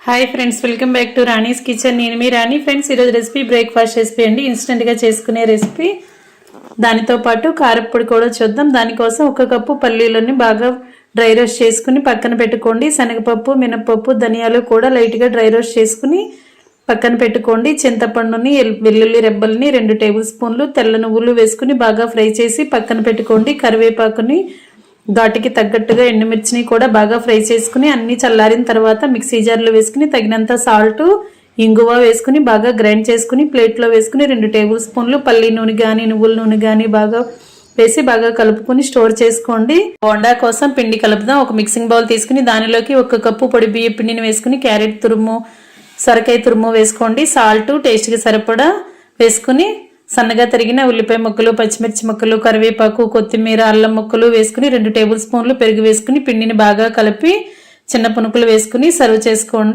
Hi friends, welcome back to Rani's kitchen. నేను మీ రాణి. Friends, ఈరోజు recipe breakfast recipe అండి, ఇన్స్టెంట్గా చేసుకునే రెసిపీ. దానితో పాటు కారప్పొడి కూడా చూద్దాం. దానికోసం 1 కప్పు పల్లీలని బాగా డ్రై రోస్ట్ చేసుకుని పక్కన పెట్టుకోండి. శనగపప్పు, మినపప్పు, ధనియాలు కూడా లైట్గా డ్రై రోస్ట్ చేసుకుని పక్కన పెట్టుకోండి. చింతపండుని, వెల్లుల్లి రెబ్బల్ని 2 టేబుల్ స్పూన్లు, తెల్ల నువ్వులు వేసుకుని బాగా ఫ్రై చేసి పక్కన పెట్టుకోండి. కరివేపాకుని, ఘాటుకి తగ్గట్టుగా ఎండుమిర్చిని కూడా బాగా ఫ్రై చేసుకుని అన్ని చల్లారిన తర్వాత మిక్సీ జార్లో వేసుకుని తగినంత సాల్ట్, ఇంగువ వేసుకుని బాగా గ్రైండ్ చేసుకుని ప్లేట్లో వేసుకుని 2 టేబుల్ స్పూన్లు పల్లి నూనె కానీ నువ్వుల నూనె కానీ బాగా వేసి బాగా కలుపుకొని స్టోర్ చేసుకోండి. బోండా కోసం పిండి కలుపుదాం. ఒక మిక్సింగ్ బౌల్ తీసుకుని దానిలోకి 1 కప్పు పొడి బియ్య పిండిని వేసుకుని క్యారెట్ తురుము, సొరకాయ తురుము వేసుకోండి. సాల్ట్ టేస్ట్కి సరిపడా వేసుకుని సన్నగా తరిగిన ఉల్లిపాయ ముక్కలు, పచ్చిమిర్చి ముక్కలు, కరివేపాకు, కొత్తిమీర, అల్లం ముక్కలు వేసుకుని 2 టేబుల్ స్పూన్లు పెరుగు వేసుకుని పిండిని బాగా కలిపి చిన్న పునుకులు వేసుకుని సర్వ్ చేసుకోండి.